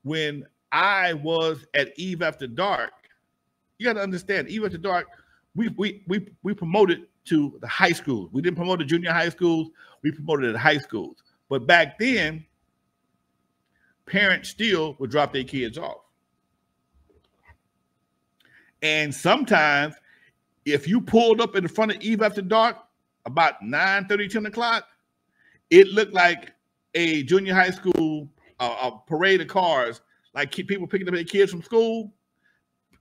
when I was at Eve After Dark, you got to understand, Eve After Dark, we promoted to the high schools. We didn't promote the junior high schools. We promoted the high schools. But back then, parents still would drop their kids off. And sometimes, if you pulled up in the front of Eve After Dark about 9:30, 10 o'clock, it looked like a junior high school a parade of cars, like people picking up their kids from school.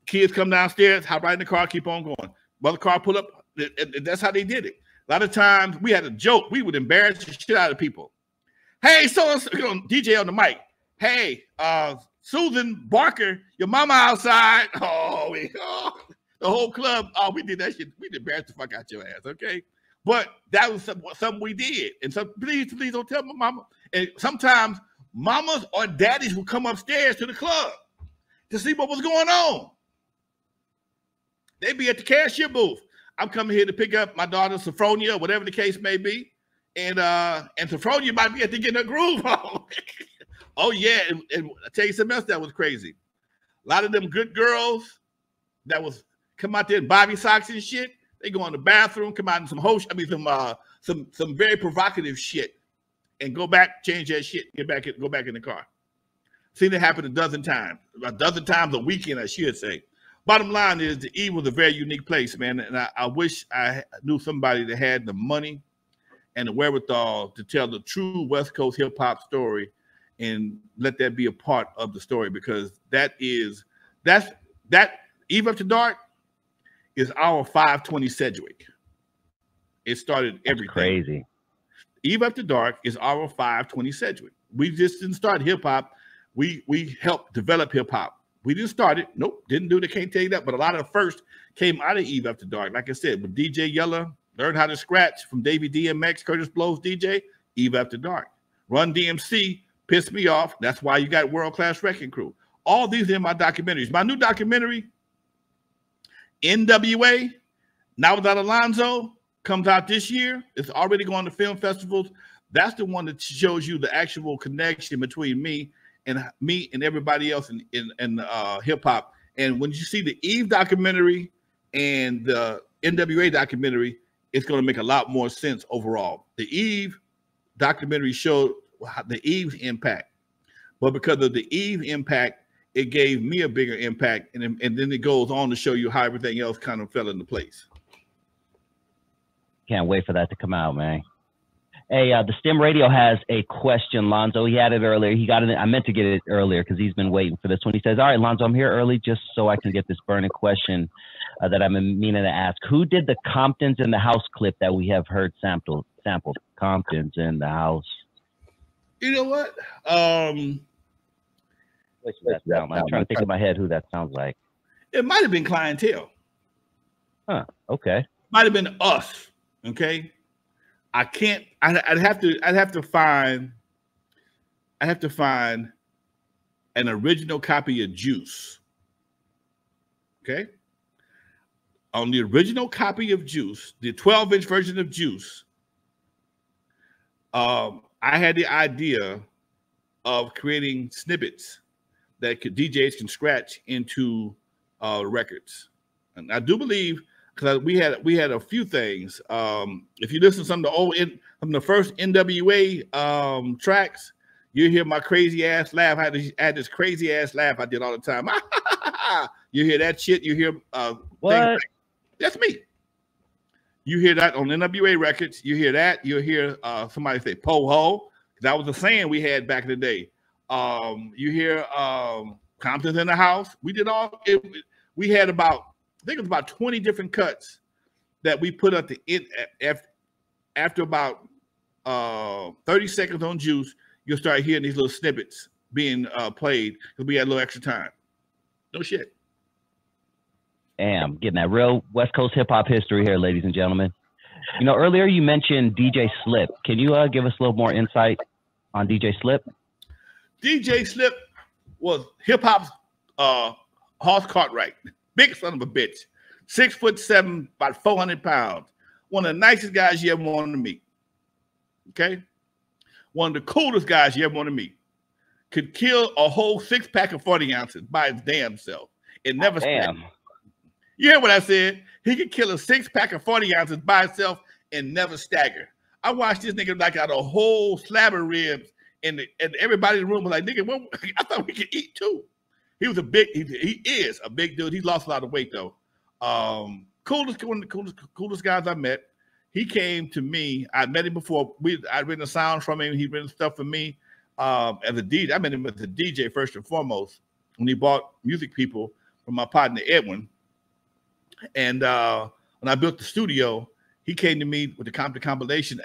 Kids come downstairs, hop right in the car, keep on going. Mother car pull up. That's how they did it. A lot of times we had a joke. We would embarrass the shit out of people. Hey, so DJ on the mic. Hey, Susan Barker, your mama outside. Oh, the whole club. Oh, we did that shit. We embarrassed the fuck out your ass, okay? But that was something we did. And so please don't tell my mama. And sometimes mamas or daddies would come upstairs to the club to see what was going on. They'd be at the cashier booth. I'm coming here to pick up my daughter Sophronia, whatever the case may be. And Sophronia might be at to get her groove on. Oh, yeah. And I tell you something else that was crazy. A lot of them good girls that was come out there in Bobby socks and shit, they go in the bathroom, come out in some some very provocative shit, and go back, change that shit, go back in the car. Seen it happen a dozen times a weekend, I should say. Bottom line is, the E was a very unique place, man, and I wish I knew somebody that had the money and the wherewithal to tell the true West Coast hip hop story and let that be a part of the story, because that Eve After Dark is our 520 Sedgwick. It started everything. That's crazy. Eve After Dark is our 520 Sedgwick. We just didn't start hip hop. We helped develop hip hop. We didn't start it. Nope, didn't do it. Can't tell you that. But a lot of the first came out of Eve After Dark. Like I said, with DJ Yella, learned how to scratch from Davey DMX, Curtis Blow's DJ, Eve After Dark. Run DMC pissed me off. That's why you got World Class Wrecking Crew. All these are in my documentaries. My new documentary, N.W.A, Now Without Alonzo, comes out this year. It's already going to film festivals. That's the one that shows you the actual connection between me and everybody else in hip hop. And when you see the Eve documentary and the N.W.A documentary, it's going to make a lot more sense overall. The Eve documentary showed the Eve's impact, but because of the Eve impact, it gave me a bigger impact, and then it goes on to show you how everything else kind of fell into place. Can't wait for that to come out, man. Hey, the STEM Radio has a question, Lonzo. He had it earlier. He got it. I meant to get it earlier because he's been waiting for this one. He says, all right, Lonzo, I'm here early just so I can get this burning question that I've been meaning to ask. Who did the Comptons in the House clip that we have heard sampled? Comptons in the House. You know what? I'm trying to think in my head who that sounds like. It might have been Clientele. Huh, okay. Might have been us, okay? I can't. I'd have to find an original copy of Juice. Okay. On the original copy of Juice, the 12-inch version of Juice, I had the idea of creating snippets that DJs can scratch into records, and I do believe, because we had a few things. If you listen to some of the first N.W.A tracks, you hear my crazy ass laugh. I had this crazy ass laugh I did all the time. You hear that shit. You hear what? That's me. You hear that on N.W.A records. You hear that. You'll hear somebody say "po-ho." That was the saying we had back in the day. You hear Compton's in the House. We did all. We had about, I think it was about 20 different cuts that we put at the end. After about 30 seconds on Juice, you'll start hearing these little snippets being played because we had a little extra time. No shit. Damn, getting that real West Coast hip hop history here, ladies and gentlemen. You know, earlier you mentioned DJ Slip. Can you give us a little more insight on DJ Slip? DJ Slip was hip hop's Hoss Cartwright. Big son of a bitch. 6'7", about 400 pounds. One of the nicest guys you ever wanted to meet. Okay? One of the coolest guys you ever want to meet. could kill a whole 6-pack of 40 ounces by his damn self. It never Damn. You hear what I said? He could kill a 6-pack of 40 ounces by himself and never stagger. I watched this nigga knock out a whole slab of ribs, and everybody in the room was like, nigga, well, I thought we could eat too. He was he is a big dude. He's lost a lot of weight though. One of the coolest guys I met. He came to me. I met him before. I'd written a sound from him. He'd written stuff for me as a DJ. I met him as a DJ first and foremost when he bought music people from my partner Edwin. And when I built the studio, he came to me with the Compton compilation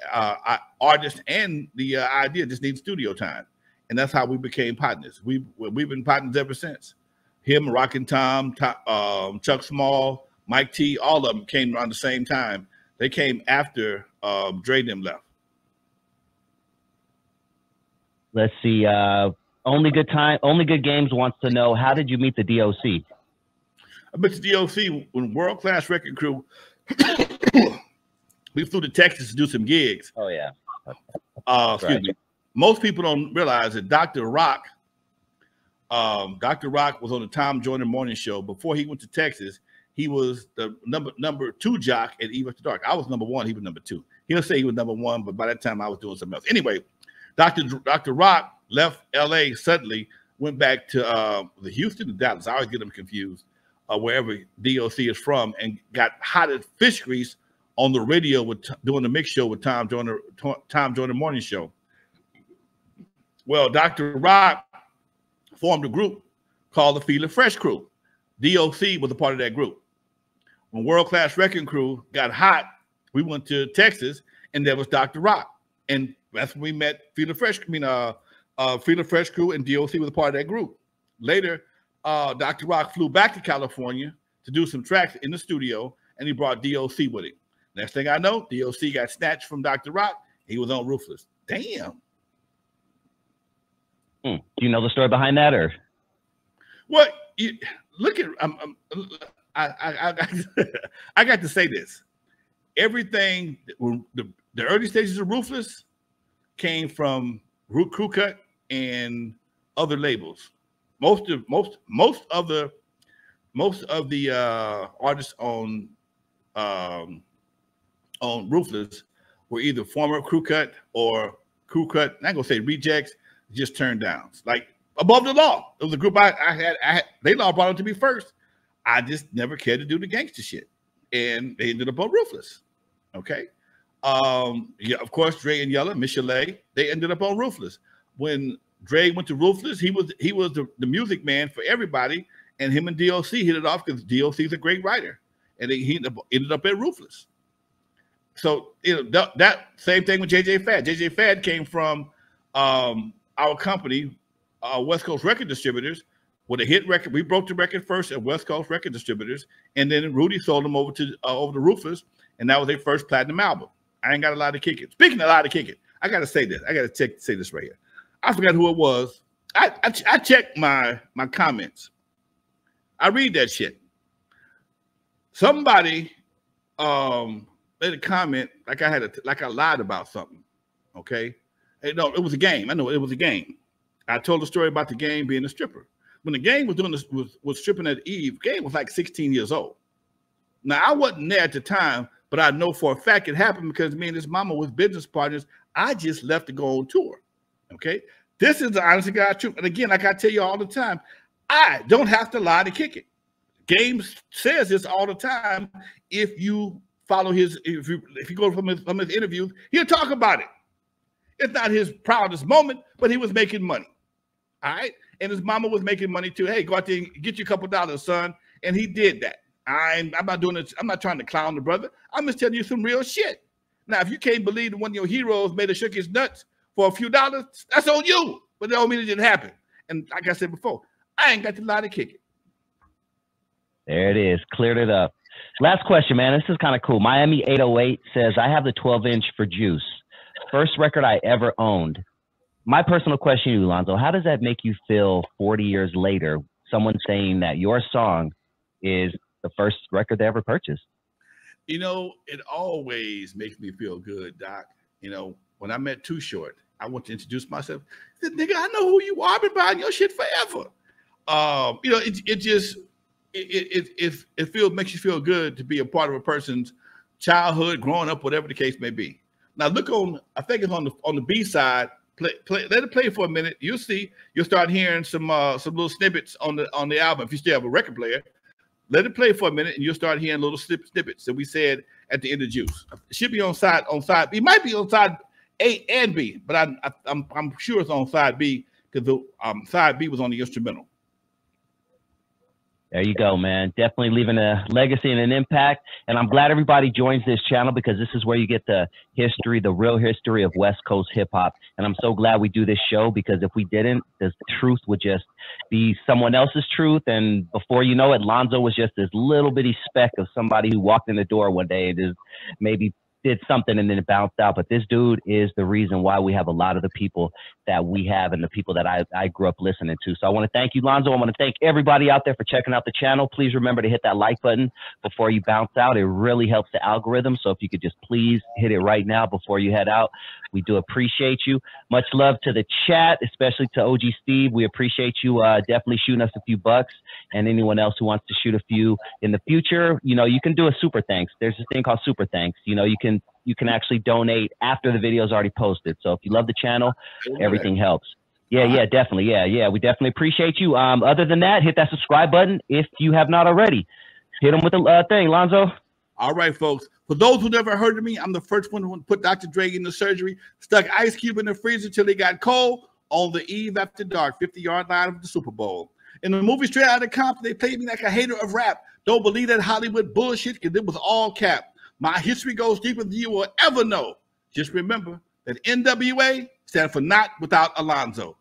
artist and the idea just needs studio time. And that's how we became partners. We've been partners ever since. Him, Rockin' Tom, Chuck Small, Mike T, all of them came around the same time. They came after Dre and them left. Let's see. Only Good Games wants to know, how did you meet the DOC? I met the DOC when World Class Record Crew. We flew to Texas to do some gigs. Oh yeah. Excuse me. Most people don't realize that Dr. Rock was on the Tom Joyner Morning Show. Before he went to Texas, he was the number 2 jock at Eve After Dark. I was number 1. He was number 2. He'll say he was number 1, but by that time I was doing something else. Anyway, Dr. Rock left LA suddenly, went back to the Houston and Dallas. I always get them confused, wherever DOC is from, and got hot as fish grease on the radio with doing the mix show with Tom Joyner Morning Show. Well, Dr. Rock formed a group called the Feel It Fresh Crew. DOC was a part of that group. When World Class Record Crew got hot, we went to Texas, and there was Dr. Rock, and that's when we met Feel It Fresh. Feel It Fresh Crew and DOC was a part of that group. Later, Dr. Rock flew back to California to do some tracks in the studio, and he brought DOC with him. Next thing I know, DOC got snatched from Dr. Rock. He was on Ruthless. Damn. Do you know the story behind that, or? Well, look at I got to say this. Everything, the early stages of Ruthless came from Crew Cut and other labels. Most of the artists on Ruthless were either former Crew Cut or Crew Cut. I'm not gonna say rejects, just turned downs. Like Above the Law. It was a group I had. They law brought them to me first. I just never cared to do the gangster shit, and they ended up on Ruthless. Okay. Yeah, of course, Dre and Michel'le, they ended up on Ruthless. When Dre went to Ruthless, he was the music man for everybody, and him and DOC hit it off because DOC is a great writer, and he ended up at Ruthless. So that same thing with JJ Fad. JJ Fad came from our company, West Coast Record Distributors, with a hit record. We broke the record first at West Coast Record Distributors, and then Rudy sold them over to Ruthless, and that was their first platinum album. I ain't got a lot to kick it. Speaking of a lot to kick it, I got to say this. I got to say this right here. I forgot who it was. I checked my comments. I read that shit. Somebody made a comment like I lied about something. Okay, no, it was a game. I know it was a game. I told a story about the game being a stripper. When the game was doing this, was stripping at Eve, the game was like 16 years old. Now I wasn't there at the time, but I know for a fact it happened because me and his mama was business partners. I just left to go on tour. Okay, this is the honest to God truth. And again, like I tell you all the time, I don't have to lie to kick it. Games says this all the time. If you follow his, if you go from his interviews, he'll talk about it. It's not his proudest moment, but he was making money. All right, and his mama was making money too. Hey, go out there and get you a couple dollars, son. And he did that. I'm not doing it. I'm not trying to clown the brother. I'm just telling you some real shit. Now, if you can't believe that one of your heroes made a shook his nuts for a few dollars, that's on you. But that don't mean it didn't happen. And like I said before, I ain't got to lie to kick it. There it is. Cleared it up. Last question, man. This is kind of cool. Miami 808 says, I have the 12-inch for Juice. First record I ever owned. My personal question to you, Lonzo, how does that make you feel 40 years later, someone saying that your song is the first record they ever purchased? You know, it always makes me feel good, Doc. You know, when I met Too Short, I want to introduce myself. He said, nigga, I know who you are. I've been buying your shit forever. You know, it feels, makes you feel good to be a part of a person's childhood, growing up, whatever the case may be. Now look on, I think it's on the B side. Let it play for a minute. You'll see. You'll start hearing some little snippets on the album. If you still have a record player, let it play for a minute, and you'll start hearing little snippets that we said at the end of Juice. It should be on side B. It might be on side A and B, but I'm sure it's on side B because side B was on the instrumental. There you go, man. Definitely leaving a legacy and an impact. And I'm glad everybody joins this channel because this is where you get the history, the real history of West Coast hip hop. And I'm so glad we do this show because if we didn't, the truth would just be someone else's truth. And before you know it, Lonzo was just this little bitty speck of somebody who walked in the door one day and just maybe did something and then it bounced out. But this dude is the reason why we have a lot of the people that we have and the people that I grew up listening to. So I want to thank you, Lonzo. I want to thank everybody out there for checking out the channel. Please remember to hit that like button before you bounce out. It really helps the algorithm. So if you could just please hit it right now before you head out. We do appreciate you. Much love to the chat, especially to OG Steve. We appreciate you definitely shooting us a few bucks, and anyone else who wants to shoot a few in the future. You know, you can do a super thanks. There's this thing called super thanks. You know, you can actually donate after the video is already posted. So if you love the channel, everything helps. Yeah, definitely. Yeah. We definitely appreciate you. Other than that, hit that subscribe button if you have not already. Hit them with the thing, Lonzo. All right, folks. For those who never heard of me, I'm the first one who put Dr. Dre in the surgery, stuck Ice Cube in the freezer till he got cold on the eve after dark, 50-yard line of the Super Bowl. In the movie Straight Outta Compton, they played me like a hater of rap. Don't believe that Hollywood bullshit because it was all cap. My history goes deeper than you will ever know. Just remember that N.W.A. stands for not without Alonzo.